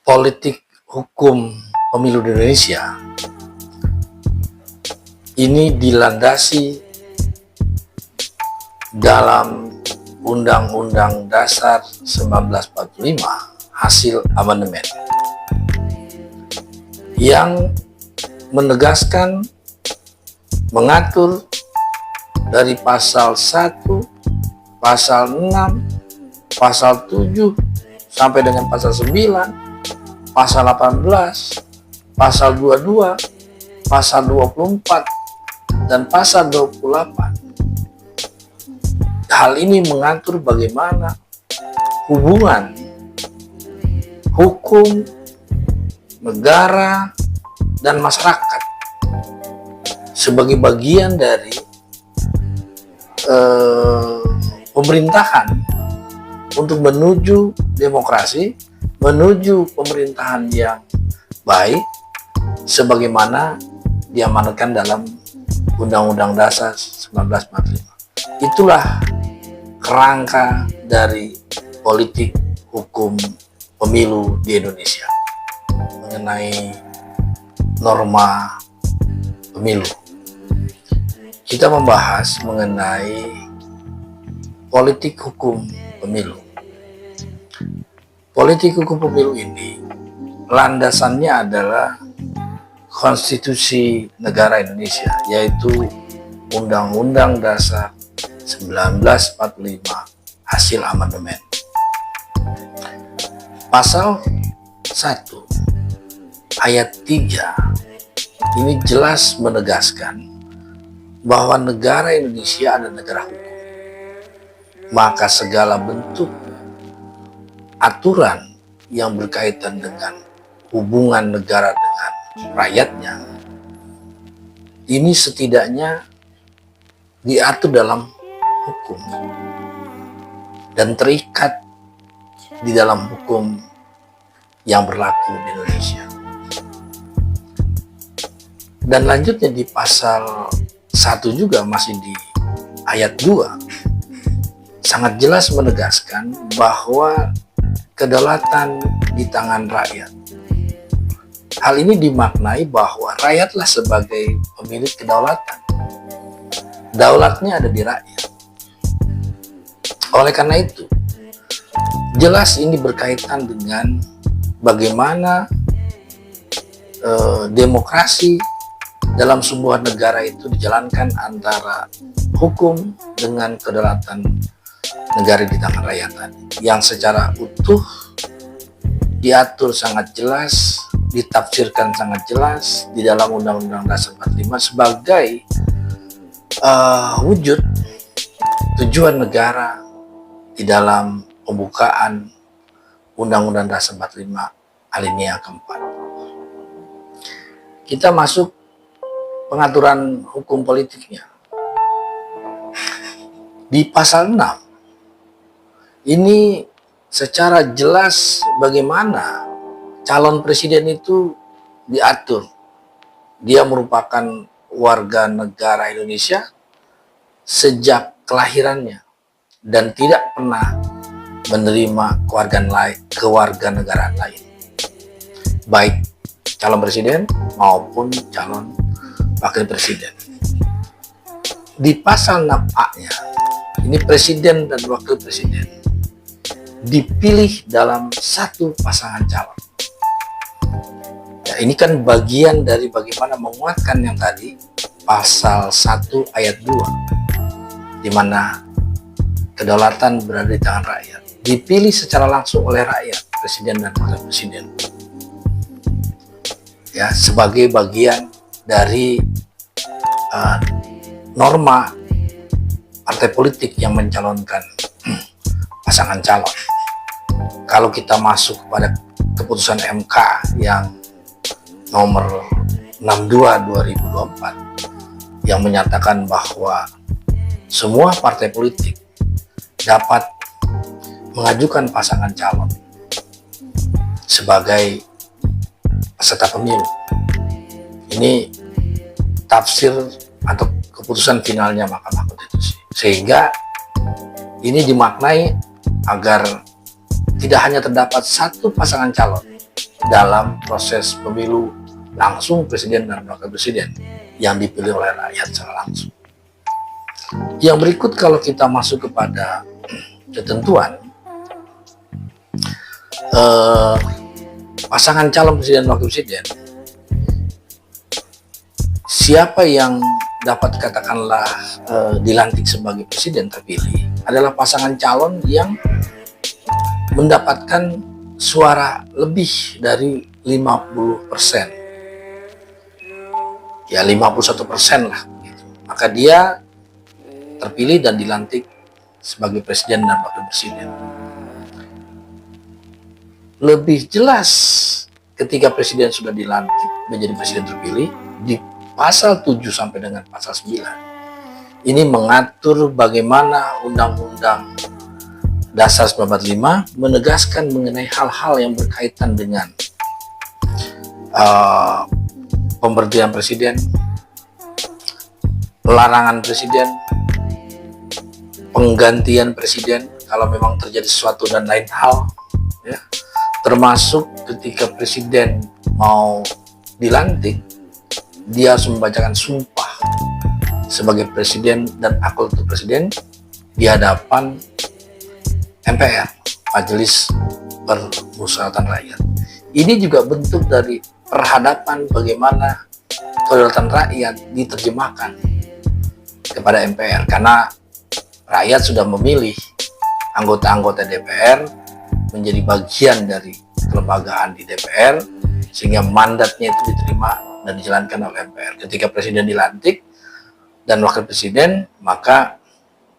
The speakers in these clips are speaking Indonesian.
politik hukum pemilu di Indonesia ini dilandasi dalam Undang-Undang Dasar 1945 hasil amandemen yang menegaskan, mengatur dari pasal 1, pasal 6, pasal 7 sampai dengan pasal 9, pasal 18, pasal 22, pasal 24, dan pasal 28. Hal ini mengatur bagaimana hubungan hukum, negara, dan masyarakat sebagai bagian dari pemerintahan untuk menuju demokrasi, menuju pemerintahan yang baik sebagaimana diamanatkan dalam Undang-Undang Dasar 1945. Itulah kerangka dari politik hukum pemilu di Indonesia mengenai norma pemilu. Kita membahas mengenai politik hukum pemilu. Politik hukum pemilu ini landasannya adalah Konstitusi Negara Indonesia, yaitu Undang-Undang Dasar 1945 hasil amandemen. Pasal 1 ayat 3 ini jelas menegaskan bahwa negara Indonesia adalah negara hukum. Maka segala bentuk aturan yang berkaitan dengan hubungan negara dengan rakyatnya ini setidaknya diatur dalam hukum dan terikat di dalam hukum yang berlaku di Indonesia. Dan lanjutnya di pasal 1 juga masih di ayat 2 sangat jelas menegaskan bahwa kedaulatan di tangan rakyat. Hal ini dimaknai bahwa rakyatlah sebagai pemilik kedaulatan. Daulatnya ada di rakyat. Oleh karena itu, jelas ini berkaitan dengan bagaimana demokrasi dalam sebuah negara itu dijalankan antara hukum dengan kedaulatan negara di tangan rakyat tadi, yang secara utuh diatur sangat jelas, ditafsirkan sangat jelas di dalam Undang-Undang Dasar 45 sebagai wujud tujuan negara di dalam pembukaan Undang-Undang Dasar 45 alinea keempat. Kita masuk pengaturan hukum politiknya. Di pasal 6 ini secara jelas bagaimana calon presiden itu diatur. Dia merupakan warga negara Indonesia sejak kelahirannya dan tidak pernah menerima kewarganegaraan lain, baik calon presiden maupun calon wakil presiden. Di pasal 6A-nya, ini presiden dan wakil presiden dipilih dalam satu pasangan calon. Ya, ini kan bagian dari bagaimana menguatkan yang tadi pasal 1 ayat 2, di mana kedaulatan berada di tangan rakyat, dipilih secara langsung oleh rakyat, presiden dan wakil presiden. Ya, sebagai bagian dari norma partai politik yang mencalonkan pasangan calon. Kalau kita masuk pada keputusan MK yang nomor 62/2024 yang menyatakan bahwa semua partai politik dapat mengajukan pasangan calon sebagai peserta pemilu. Ini tafsir atau keputusan finalnya Mahkamah Konstitusi, sehingga ini dimaknai agar tidak hanya terdapat satu pasangan calon dalam proses pemilu langsung presiden dan wakil presiden yang dipilih oleh rakyat secara langsung. Yang berikut kalau kita masuk kepada ketentuan pasangan calon presiden dan wakil presiden, siapa yang dapat katakanlah dilantik sebagai presiden terpilih adalah pasangan calon yang mendapatkan suara lebih dari 50%. Ya 51% lah gitu. Maka dia terpilih dan dilantik sebagai presiden dan wakil presiden. Lebih jelas ketika presiden sudah dilantik menjadi presiden terpilih di pasal 7 sampai dengan pasal 9. Ini mengatur bagaimana Undang-Undang Dasar 1945 menegaskan mengenai hal-hal yang berkaitan dengan pemberhentian presiden, larangan presiden, penggantian presiden kalau memang terjadi sesuatu dan lain hal, ya. Termasuk ketika presiden mau dilantik, dia harus membacakan sumpah sebagai presiden dan akultur presiden di hadapan MPR, Majelis Permusyawaratan Rakyat. Ini juga bentuk dari perhadapan bagaimana kedaulatan rakyat diterjemahkan kepada MPR, karena rakyat sudah memilih anggota-anggota DPR menjadi bagian dari kelembagaan di DPR, sehingga mandatnya itu diterima dan dijalankan oleh MPR. Ketika presiden dilantik dan wakil presiden, maka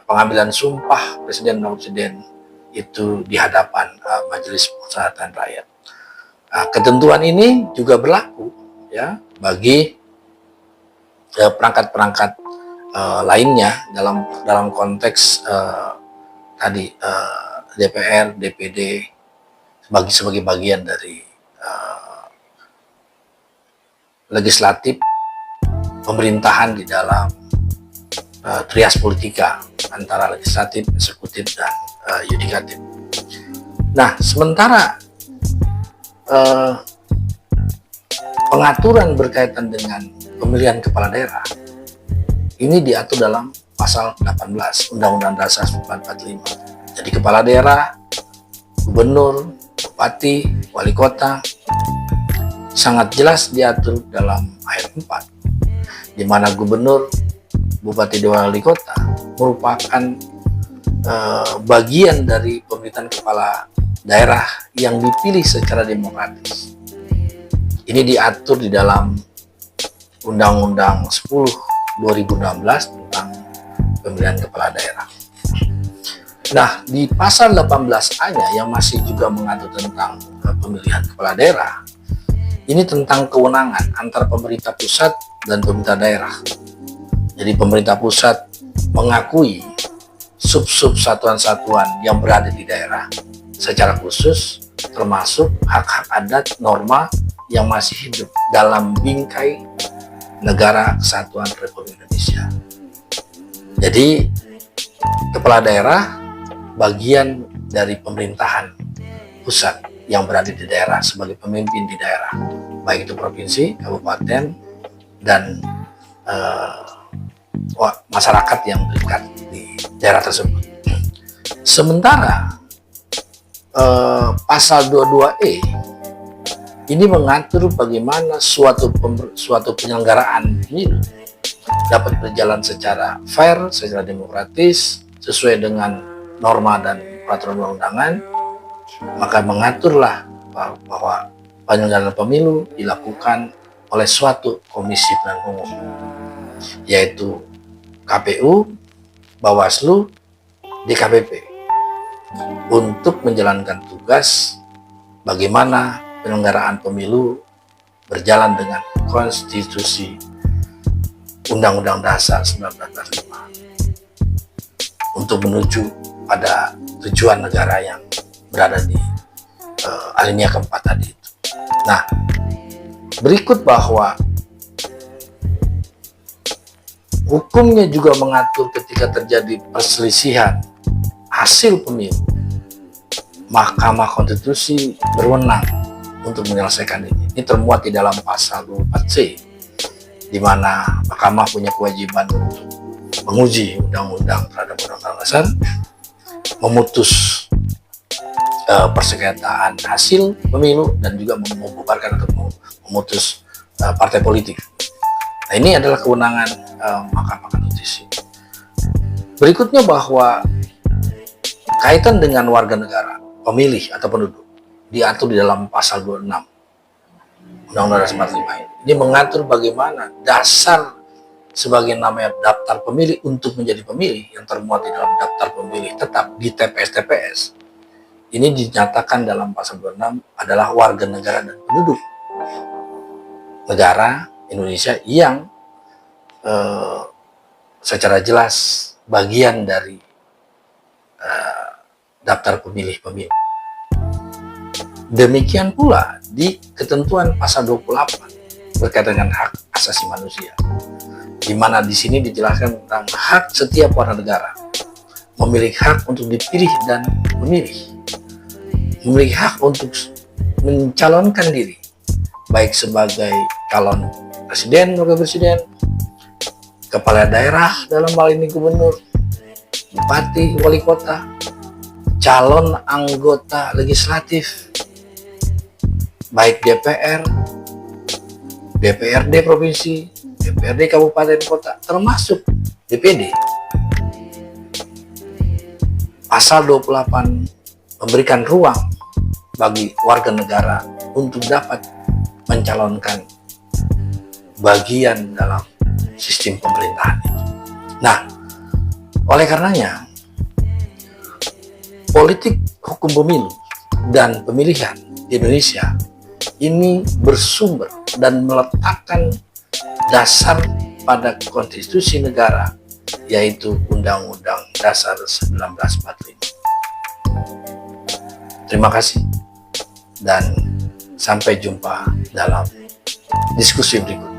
pengambilan sumpah presiden dan wakil presiden itu di hadapan Majelis Permusyawaratan Rakyat. Nah, ketentuan ini juga berlaku ya bagi perangkat-perangkat lainnya dalam konteks tadi DPR, DPD sebagai bagian dari legislatif, pemerintahan di dalam trias politika antara legislatif, eksekutif, dan yudikatif. Nah, sementara pengaturan berkaitan dengan pemilihan kepala daerah ini diatur dalam pasal 18 Undang-Undang Dasar 1945. Jadi kepala daerah, gubernur, bupati, wali kota sangat jelas diatur dalam ayat 4, di mana gubernur, bupati, dan wali kota merupakan bagian dari pemerintahan kepala daerah yang dipilih secara demokratis. Ini diatur di dalam Undang-Undang 10 2016 tentang pemilihan kepala daerah. Nah, di pasal 18A-nya yang masih juga mengatur tentang pemilihan kepala daerah, ini tentang kewenangan antara pemerintah pusat dan pemerintah daerah. Jadi pemerintah pusat mengakui sub-sub satuan-satuan yang berada di daerah secara khusus, termasuk hak-hak adat, norma yang masih hidup dalam bingkai Negara Kesatuan Republik Indonesia. Jadi kepala daerah bagian dari pemerintahan pusat yang berada di daerah sebagai pemimpin di daerah, baik itu provinsi, kabupaten, dan masyarakat yang terikat di daerah tersebut. Sementara pasal 22E ini mengatur bagaimana suatu penyelenggaraan pemilu dapat berjalan secara fair, secara demokratis, sesuai dengan norma dan peraturan perundang-undangan. Maka mengaturlah bahwa penyelenggaraan pemilu dilakukan oleh suatu komisi pemilihan umum, yaitu KPU, Bawaslu, DKPP, untuk menjalankan tugas bagaimana penyelenggaraan pemilu berjalan dengan konstitusi Undang-Undang Dasar 1945 untuk menuju pada tujuan negara yang berada di alinea keempat tadi itu. Nah, berikut bahwa hukumnya juga mengatur ketika terjadi perselisihan hasil pemilu, Mahkamah Konstitusi berwenang untuk menyelesaikan ini. Ini termuat di dalam pasal 24C, di mana Mahkamah punya kewajiban untuk menguji undang-undang terhadap undang-undang dasar, memutus persengketaan hasil pemilu, dan juga membubarkan atau memutus partai politik. Nah, ini adalah kewenangan Mahkamah Konstitusi. Berikutnya bahwa kaitan dengan warga negara, pemilih atau penduduk, diatur di dalam pasal 26 Undang-Undang Dasar 45 ini. Ini mengatur bagaimana dasar sebagai namanya daftar pemilih untuk menjadi pemilih yang termuat di dalam daftar pemilih tetap di TPS-TPS. Ini dinyatakan dalam pasal 26 adalah warga negara dan penduduk negara Indonesia yang secara jelas bagian dari daftar pemilih-pemilih. Demikian pula di ketentuan pasal 28 berkaitan dengan hak asasi manusia, di mana di sini dijelaskan tentang hak setiap warga negara memiliki hak untuk dipilih dan memilih, memiliki hak untuk mencalonkan diri baik sebagai calon presiden, wakil presiden, kepala daerah dalam hal ini gubernur, bupati, wali kota, calon anggota legislatif, baik DPR, DPRD provinsi, DPRD kabupaten kota, termasuk DPD. Pasal 28 memberikan ruang bagi warga negara untuk dapat mencalonkan bagian dalam sistem pemerintahan itu. Nah, oleh karenanya, politik hukum pemilu dan pemilihan di Indonesia ini bersumber dan meletakkan dasar pada konstitusi negara, yaitu Undang-Undang Dasar 1945. Terima kasih dan sampai jumpa dalam diskusi berikutnya.